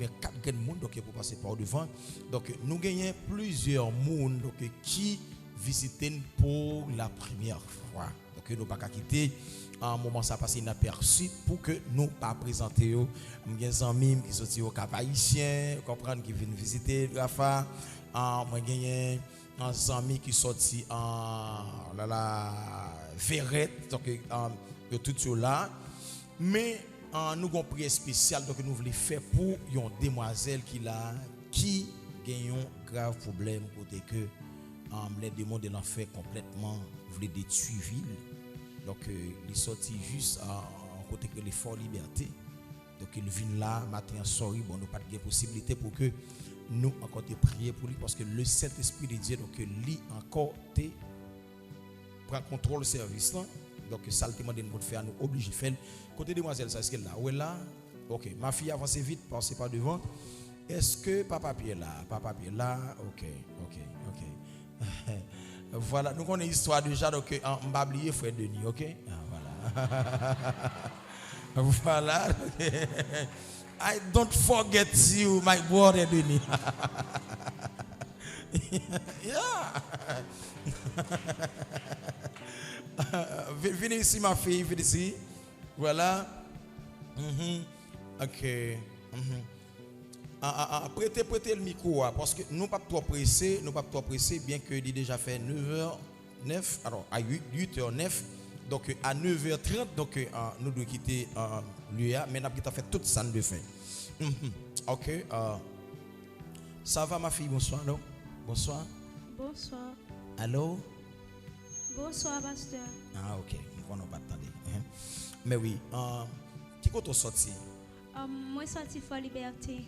bien 4 grands monde donc pour passer par devant. Donc nous gagnons plusieurs monde donc qui visitent pour la première fois. Donc nous pas quitter un moment ça passe inaperçu pour que nous pas présenter yo des amis qui sorti au Cap Haïtien comprendre qui viennent visiter Rafa moi gagné un ami qui sorti en la Verrette donc tout sur là mais nous avons prière spéciale donc nous voulons faire pour une demoiselle qui gagne un grave problème côté que les démons de l'enfer complètement voulaient détruire ville. Donc il est sorti juste à côté que l'effort liberté. Donc il vient là matin sorry bon nous pas de possibilité pour que nous encore te prier pour lui parce que le Saint-Esprit de Dieu donc lui encore te prend contrôle du service là. Donc ça le demande de faire nous obligé faire côté demoiselle ça est-ce qu'elle là ou elle là. OK, ma fille avancez vite passez pas devant. Est-ce que papa Pierre là OK. Voilà, nous connaissons l'histoire déjà, donc on va oublier frère Denis, ok? Voilà. Voilà. I don't forget you, my brother Denis. Yeah. Venez ici, ma fille, venez ici. Voilà. Ok. Prêtez le micro parce que nous pas trop pressés, bien que il déjà fait 9h09 alors à 8h09 donc à 9h30 donc nous devons quitter l'UA mais nous avons fait tout ça de fait. OK, ça va ma fille, bonsoir non? Bonsoir. Bonsoir. Allô? Bonsoir pasteur. Ah OK, on n'a pas attendre. Mais oui, qui est sorti? Moi sorti for liberté.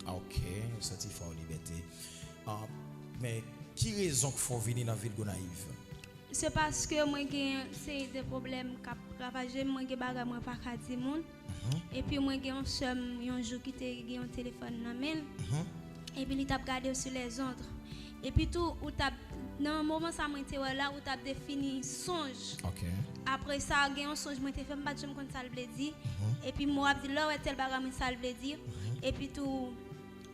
OK, sorti for liberté. Mais qui raison qu'il faut venir dans la ville Gonaïve? C'est parce que moi j'ai des problèmes qui ravager moi que bagarre moi pas ka di moun. Et puis moi j'ai un jour qui te un téléphone dans main. Et puis il t'a regardé sur les autres. Et puis tout ou t'a dans un moment ça moi était là où t'a défini songe. OK. Après ça j'ai un songe moi te fait pas j'aime comme ça le dire. Et puis moi dit là ouais tel bagarre ça le dire. Et puis tout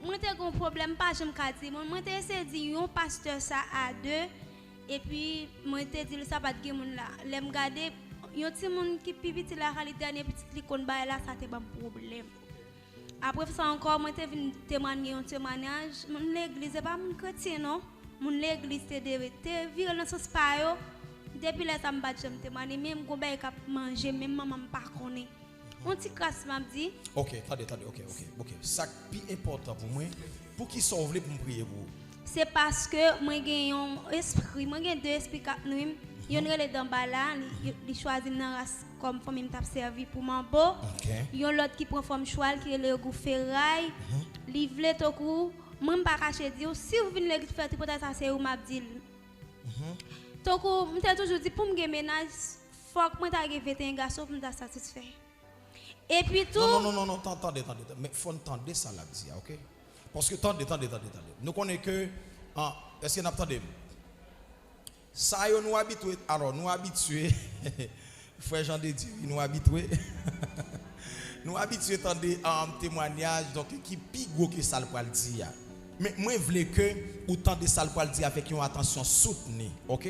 moi t'ai un problème pas j'aime ka dire moi t'ai essayé dire un pasteur ça à deux et puis moi t'ai dit ça pas de moun là l'aime regarder yon ti moun qui petit la réalité dernier petit licon ba là ça t'es pas problème après ça encore moi t'ai vinn témoigner un témoignage mon l'église pas mon chrétien non mon l'église t'es viré dans sens pa yo depuis là ça me pas j'aime témoigner même go bay cap manger même maman pas connaît. On t'y casse m'a dit. OK, attendez, OK. Ça plus important pour moi, pour qui sont voulez pour me prier pour. C'est parce que moi j'ai un esprit, moi j'ai deux esprits qui nous yon relé dans bala, il choisit dans race comme forme t'a servi pour mon beau. Yon l'autre qui prend forme cheval qui est le goût ferraille, livre to coup, moi pas cacher dire si vous venez l'église faire peut-être ça c'est ou m'a dit. To coup, m't'a toujours dit pour me ménage, faut que moi t'arrive un garçon pour me satisfaire. Et puis tout. Non, attendez. Mais il faut entendre ça là, OK? Parce que attendez. Nous connaissons que. Est-ce que nous attendons? Ça, nous habitués. Alors, nous habitués. Frère Jean de Dieu, nous habitués. Nous habitués à un témoignage donc, qui est plus gros que ça le poil dire. Mais moi, je veux que autant de ça le poil dire avec une attention soutenue. OK?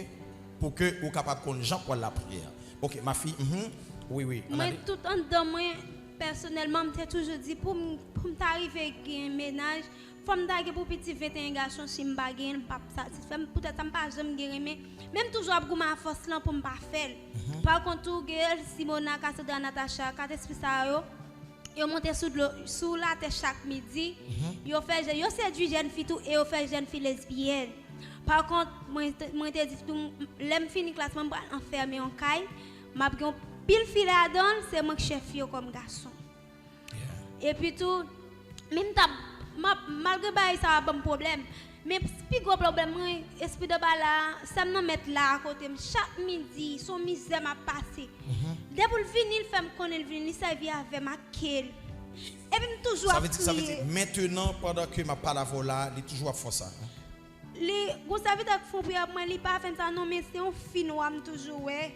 Pour que vous soyez capable de connaître Jean pour la prière. OK, ma fille. Oui. Moi, tout en dedans, moi, personnellement, je toujours dit pour m'arriver à un ménage, il faut me pour petit 21 garçons si je ne suis pas satisfait. Peut-être que je ne suis pas même toujours pour ma force là pour ne pas faire. Par contre, Simona, Cassandra, Natacha, quatre esprits, ils montent sous la tête chaque midi. Ils séduisent les jeunes filles et ils fait jeunes filles lesbiennes. Par contre, moi, je dis tout, l'aime fini classement pour enfermer en caille. Ma pile fille là-dedans, c'est moi qui chef comme garçon. Et puis tout, même malgré ça a un problème. Mais le gros problème, esprit de bala, ça me met là à côté. Chaque midi, son misère m'a passé. Dès pour le finir, il fait me connaître, il servir avec ma kelle. Et puis toujours ça veut dire maintenant, pendant que ma parole là, il est toujours à faire ça. Vous savez que font prière moi, il pas fait ça non mais c'est un finois toujours ouais.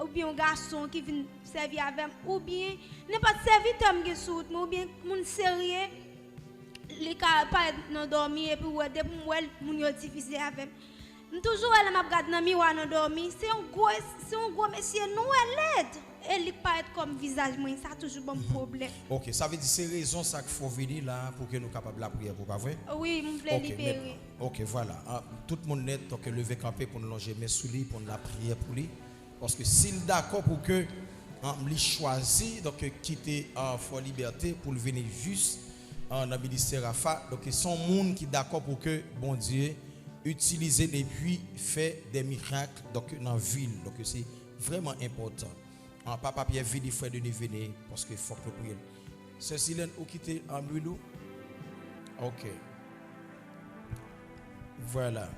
Ou bien un garçon qui vient servir avec ou bien n'importe serviteur qui soute ou bien mon sérieux les cas pas non dormir et puis ouais depuis moi mon yo difficile avec. Toujours elle m'a regardé dans miroir non dormi, c'est un gros monsieur nous elle l'aide. Elle ne pas être comme visage moi ça toujours bon problème. OK, ça veut dire c'est raison ça qu'il faut venir là pour que nous capable la prière pour pas vrai? Oui, me plaît libérer. OK, voilà. Tout le monde net donc lever camper pour nous longer mes sous lui pour la prière pour lui parce que s'il d'accord pour que lui choisi donc quitter Fort Liberté pour venir juste dans le ministère Rafa donc son monde qui d'accord pour que bon Dieu utiliser et puis faire des miracles donc dans la ville donc c'est vraiment important. Papa Pierre vini frère de venir parce que faut que nous prions. Sœur Silène ou quitter en Mulou. OK. Voilà.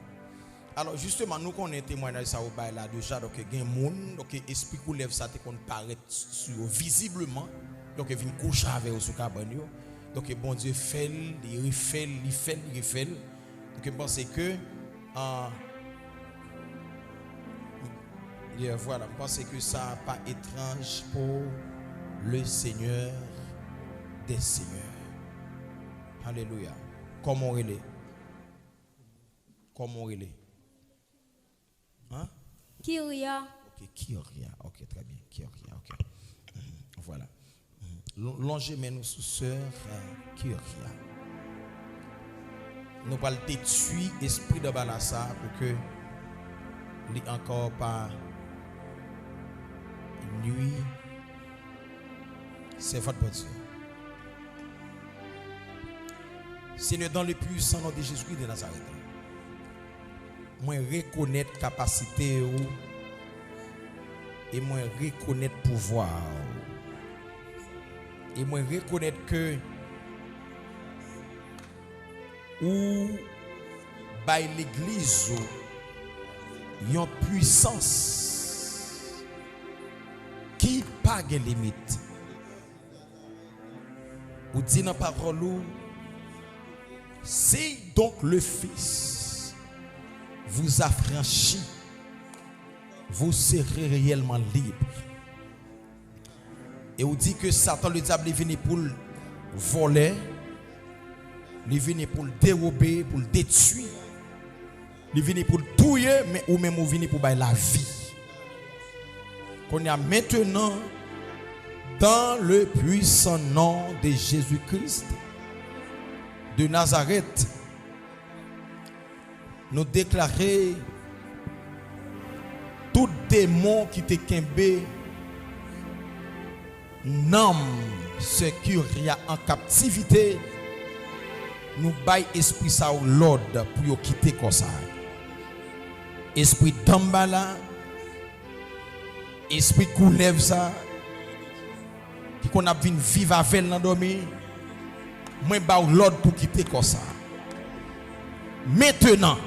Alors justement nous connaissons témoignage ça au bail là déjà donc il y a un monde donc esprit qu'on lève ça qu'on paraît sur visiblement donc il vient coucher avec sous cabane yo. Donc bon Dieu fait il refait donc je pense que voilà, je pense que ça n'est pas étrange pour le Seigneur des Seigneurs. Alléluia. Comment on est? Comment on est? Hein? Kyria. Ok, Kyria. Ok, très bien. Kyria, ok. Voilà. Longez nous sous sœur Kyria. Nous allons détruire l'esprit de Balassa pour que il encore pas nuit. C'est votre bon Dieu. Seigneur, dans le puissant nom de Jésus-Christ de Nazareth, moi reconnaître capacité et moi reconnaître pouvoir et moi reconnaître que ou by l'église une puissance qui pas de limite. Ou dit dans la parole, si donc le Fils vous affranchit, vous serez réellement libre. Et on dit que Satan, le diable, est venu pour le voler, il est venu pour le dérober, pour le détruire. Il est venu pour le tuer, mais ou même il est venu pour la vie. Qu'on y a maintenant, dans le puissant nom de Jésus-Christ de Nazareth, nous déclarer tout démon qui te kembe, nomme ce qui est en captivité, nous bail esprit ça ou l'ordre pour quitter comme ça. Esprit d'ambala, esprit coulève ça, qui qu'on a vu vivre avec dans dormir, moi bail l'ordre pour quitter comme ça. Maintenant,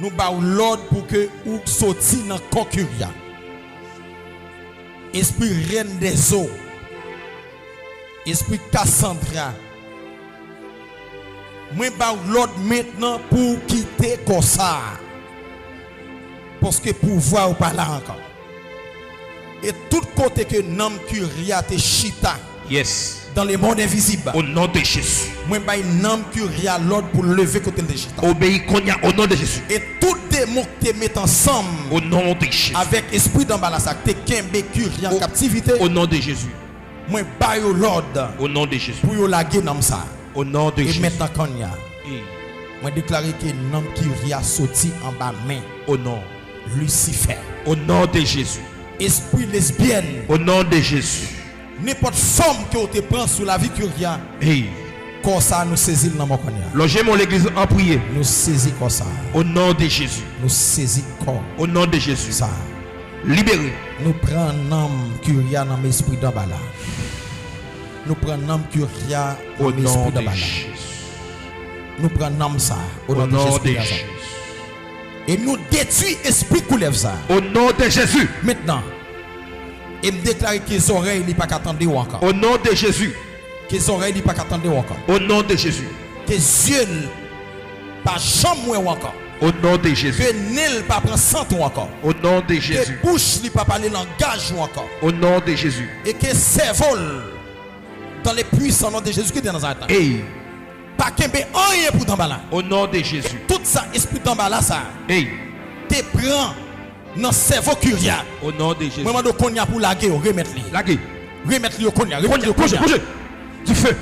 nous bail l'ordre pour que ou sorti dans concuria. Esprit reine des eaux, esprit Cassandra. Moi ba l'autre maintenant pour quitter comme ça. Parce que pouvoir ou pas là encore. Et tout côté que nom curia te chita. Yes. Dans le monde invisible. Au nom de Jésus. Moi ba nom curia l'autre pour lever côté de chita. Obéis au nom de Jésus. Et tout démon que te met ensemble. Au nom de Jésus. Avec esprit d'embalassa te kembe curia en captivité. Au nom de Jésus. Moi ba l'ordre. Au nom de Jésus. Pour yo laguer dans ça. Au nom de Jésus. Et maintenant quand y a. Moi déclarer que nom qui a sorti en bas main. Au nom Lucifer. Au nom de Jésus. Esprit lesbienne. Au nom de Jésus. N'importe forme que vous te prend sous la vie que y a. Comme ça nous saisit dans mon cœur. Logez mon l'église en prière. Nous saisit comme ça. Au nom de Jésus. Nous saisit comme. Au nom de Jésus. Ça. Libéré. Nous prenons un homme qui y a dans l'esprit d'Abala. Nous prenons un homme qui y a dans l'esprit d'Abala. Nous prenons ça au nom de Jésus. Et nous détruisons l'esprit qui lève ça. Au nom de Jésus. Maintenant. Et me déclarer que les oreilles ne pas attendre encore. Au nom de Jésus. Que les oreilles ne pas attendre encore. Au nom de Jésus. Que les yeux ne pas jamais encore. Au nom de Jésus. Que nez ne pas prendre sang encore. Au nom de Jésus. Que bouche ne pas parler langage encore. Au nom de Jésus. Et que cerveau Dans les puissants noms de Jésus-Christ de Nazareth. Hey. Pas qu'un rien pour t'emballer. Au nom de Jésus. Tout ça, esprit d'emballement, ça. Hey. Te prend dans le cerveau curieux. Au nom de Jésus. Moi, je connais pour laguer, remettre lui. Laguer. Remettre lui au cognac. Remettre lui au Projet. cognac. Du feu.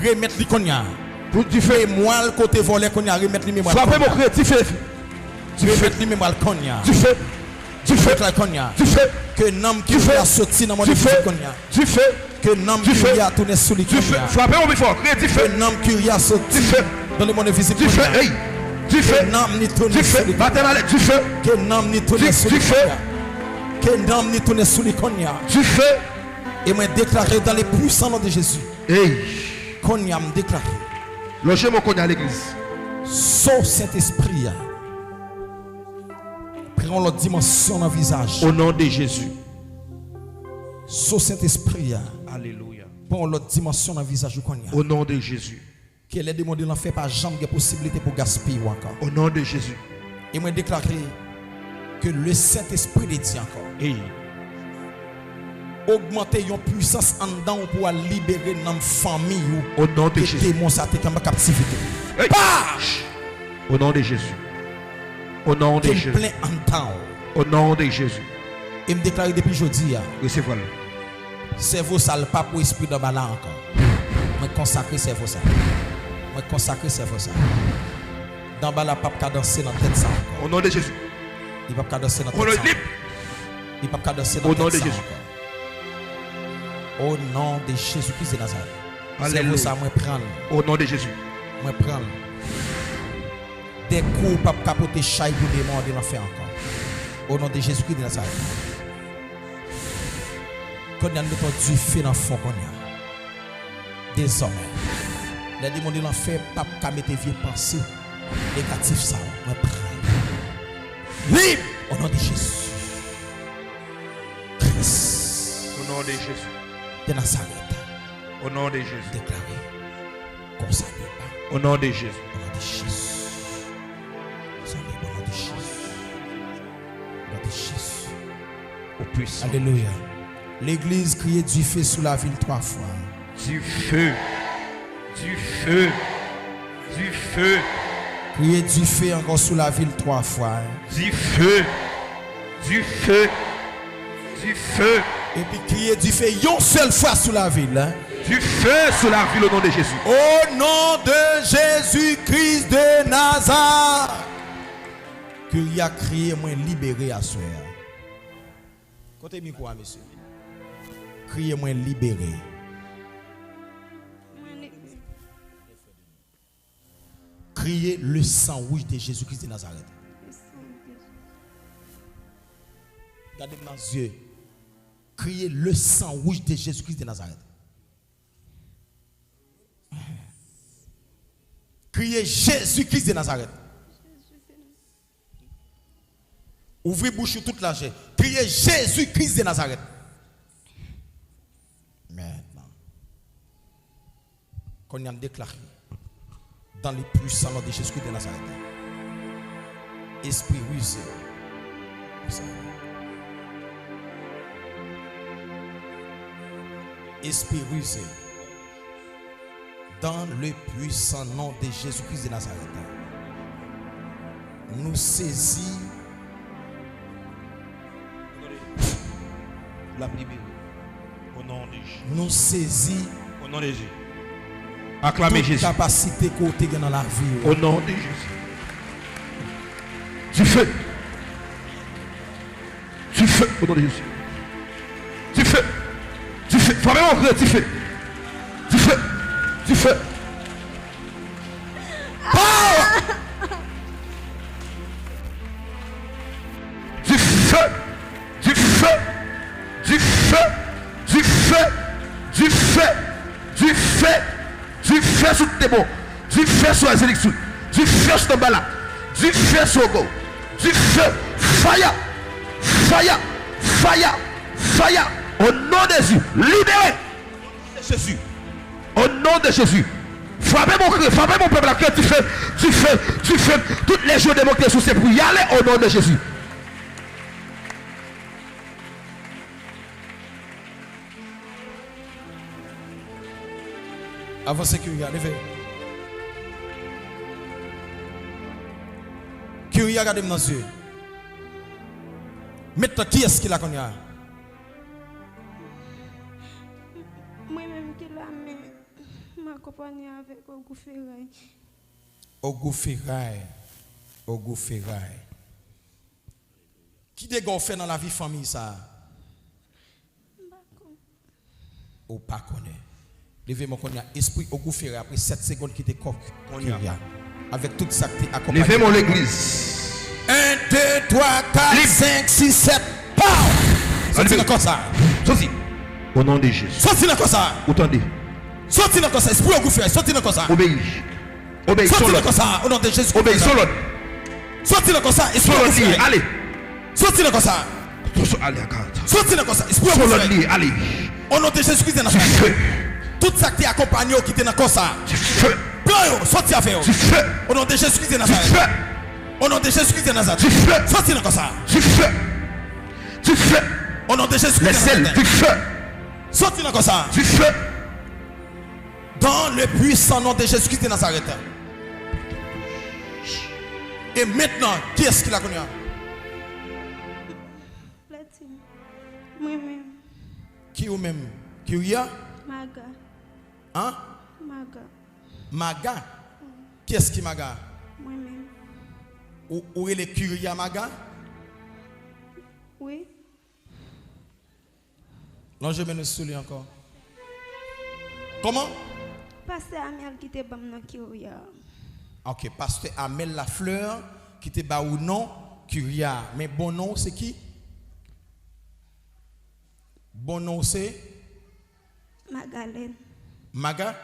Remettre lui au cognac. Pour du feu. Et moi, le côté volé, cognac, remettre lui mémoire. Frappez mon cœur. Du feu. Remettre lui mémoire le cognac. Du feu. Du feu. Remettre le cognac. Du feu. Que nom qui a sorti dans mon Du feu. cognac. Du feu. Que nom Du qui feu. a tourné sous le Du feu. cognac. Frappez mon fort. Du feu. Que nom qui a sorti Du feu. dans le monde visible. Du feu. Hey. Du feu. Que nom ni tourné Du sous feu. le Battez la lettre. Du feu. que nom ni tourné sous Du le feu. cognac. Que nom ni tourné sous le cognac. Du feu. Et moi déclaré dans les puissants noms de Jésus. Hey. Cognac me déclaré. Logez mon cognac à l'église. Sauf Saint-Esprit. Prenons l'autre dimension dans le visage. Au nom de Jésus. Sauf Saint-Esprit. Alléluia. Prenons l'autre dimension dans le visage du cognac. Au nom de Jésus. Qu'elle est demandé d'en faire pas jamais de possibilité pour gaspiller encore. Au nom de Jésus. Et moi déclaré que le Saint-Esprit de Dieu encore. Hey. Augmenter une puissance en dedans pour libérer notre famille. Au nom de Jésus. Démons ça t'es comme captivité. Hey. Au nom de Jésus. Au nom de Qui Jésus. plein en temps. Au nom de Jésus. Et me déclarer depuis jeudi. Recevez-le. Cerveau ça pas pour esprit de bala encore. Moi consacrer cerveau ça. Moi consacrer cerveau ça. Dans bala pas danser dans tête ça encore. Au nom de Jésus. Il pas danser dans On tête le ça. libre. Il pas danser dans Au nom tête de ça Jésus. encore. Au nom de Jésus-Christ de Nazareth. Alléluia. Cerveau ça moi prendre. Au nom de Jésus. Moi prendre. Des coups pas capoter chaille pour démon de l'enfer encore. Au nom de Jésus-Christ de Nazareth. Quand il y a du feu dans le fond qu'on a. Désormais, les démons de l'enfer pas qu'à mettre vieux pensées négatives ça. Moi prends. Libre au nom de Jésus. Christ Au nom de Jésus. de Nazareth. Au nom de Jésus. Déclaré. Consacré. Au nom de Jésus. Au nom de Jésus. Au nom de Jésus. Au nom de Jésus. Au puissant. Alléluia. L'église criait du feu sous la ville 3 fois. Du feu. Du feu. Du feu. Criait du feu encore sous la ville 3 fois. Du feu. Du feu. Du feu. Et puis criait du feu une seule fois sous la ville. Hein? Du feu sur la ville au nom de Jésus. Au nom de Jésus-Christ de Nazareth. Qu'il a crié, moi libéré à soi. Côté micro, monsieur. Criez moi libéré. Criez le sang rouge de Jésus-Christ de Nazareth. Regardez dans les yeux. Criez le sang rouge de Jésus-Christ de Nazareth. Criez Jésus-Christ de Nazareth. Ouvrez bouche toute la chair. Criez Jésus-Christ de Nazareth. Maintenant, qu'on y a déclaré dans les puissants noms de Jésus-Christ de Nazareth. Esprit rusé. Esprit rusé. Dans le puissant nom de Jésus-Christ de Nazareth. Nous saisis La libérée. Au nom de Jésus. nous saisis Au nom de Jésus. Acclamez toute Jésus. capacité côté dans la vie. Au nom de Jésus. Du feu. Du feu. Au nom de Jésus. Du feu. Du feu. Frappez mon frère. Du feu. Du feu. Du feu. Du feu. Du feu. Du feu. Du feu. Du feu. Du feu. Du feu sur le démon. Du feu sur les élections. Du feu sur le balade. Du feu sur le go. Du feu. Fire. Fire. Fire. Fire. Au nom de Jésus. Libéré. Jésus. Au nom de Jésus. Frappez mon cœur, frappez mon peuple à cœur. Du feu. Du feu. Du feu. Toutes les jours démocratiques sous ces pour y aller au nom de Jésus. Avancez, Kyria, levez. Kyria, regardez-moi dans les yeux. Maintenant, qui est-ce qui l'a connu? Moi-même qui l'a m'accompagner avec Ogou Ferraille. Ogou Ferraille. Ogou Ferraille. Qui dégon fait dans la vie famille ça? Ou pas connaît. Levez mon cognac. Esprit Ogou Ferraille après 7 secondes qui te coque. Avec toute sa activité accompagnée. Levez mon l'église. 1, 2, 3, 4, 5, 6, 7. Sorti dans comme ça. Sorti. Au nom de Jésus. Sorti dans comme ça. Entendez. Sorti dans comme ça. Esprit Ogou Ferraille. Sorti dans comme ça. Obéis. Obéis. Sorti dans comme ça. Au nom de Jésus. Obéis. Solo. Sorti dans comme ça. Esprit Solo. Ogou Ferraille. Allez. Sorti dans comme ça. Allez à carte. Sorti dans comme ça. Esprit Ogou Solo. Ferraille. Allez. Au nom de Jésus-Christ de Du Nazareth. feu. Tout ça qui est accompagné qui est dans comme ça. Du feu. Plan, sorti à faire. Du feu. Au nom de Jésus-Christ de Du Nazareth. feu. Au nom de Jésus-Christ de Nazareth. Du feu. Sorti dans comme ça. Du feu. Du feu. Au nom de Jésus-Christ Les de selles. Nazareth. Du feu. Sorti dans comme ça. Du feu. Dans le puissant nom de Jésus-Christ de Nazareth. Et maintenant, qui est-ce qui l'a connu? Platine. Moi-même. Qui ou même? Kyria? Maga. Hein? Maga. Maga? Qui est-ce qui Maga? Moi-même. Où est le Kyria Maga? Oui. Non, je vais nous soulever encore. Comment? Pasteur Amel qui te bam nan Kyria. Ok, pasteur Amel Lafleur, qui te bat ou non, Kyria. Mais bon nom, c'est qui? Bon nom, c'est? Magalène. Maga?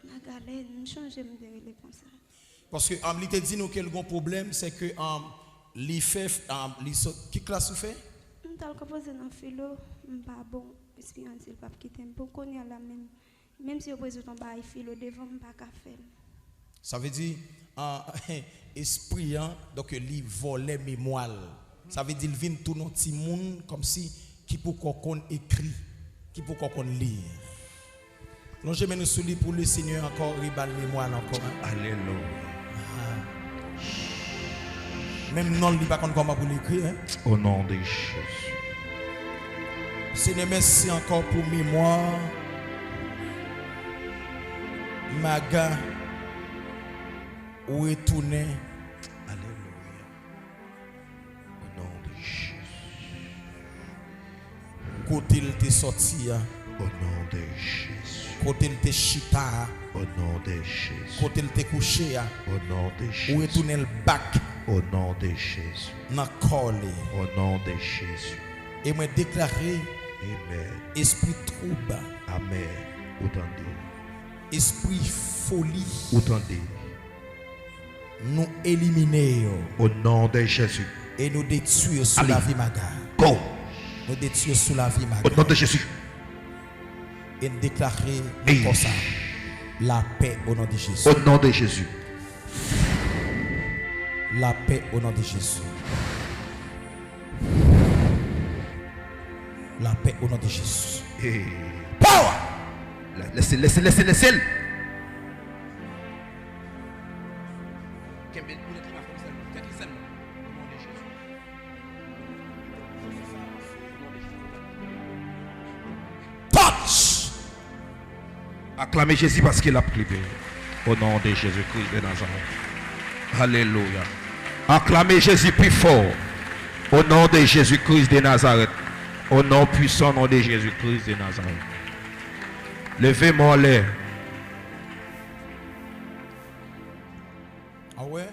Magalène, change de me comme ça. Parce que il te dit nous quel grand problème, c'est que li fait qui classe ou fait? On t'a composé dans philo, pas bon, expérience il pas quitter pour connaître la même si au président ba philo devant pas ka faire. Ça veut dire esprit donc li volait mémoire. Ça veut dire il vient tout notre petit monde comme si qui pour qu'on écrit, qui pour qu'on lire. Non, je me soulie pour le Seigneur encore ribal mémoire encore. Alléluia. Même non, il n'y a pas comment pour l'écrire. Hein? Au nom de Jésus. Seigneur, merci encore pour mémoire. Maga, où est tourné? Alléluia. Au nom de Jésus. Côté il t'est sorti. Au nom de Jésus. Côté il t'est chita. Au nom de Jésus. Côté il t'est couché. Au nom de Jésus. Où est tourné le bac? Au nom de Jésus. Dans le corps. Au nom de Jésus. Et moi déclarer. Amen. Esprit trouble. Amen. Entendez. Esprit folie. Entendez. Nous éliminer. Au nom de Jésus. Et nous détruire sous Allez. la vie maga. Go. Nous détruire sous la vie Au maga. nom de Jésus. Et nous déclarer Hey. comme ça. La paix au nom de Jésus. Au nom de Jésus. La paix au nom de Jésus. La paix au nom de Jésus. Hey. Power! Laissez. Touch! Acclamez Jésus parce qu'il a prié. Au nom de Jésus-Christ de Nazareth. Alléluia. Acclamez Jésus plus fort. Au nom de Jésus-Christ de Nazareth. Au nom puissant nom de Jésus-Christ de Nazareth. Levez-moi en l'air. Ah ouais?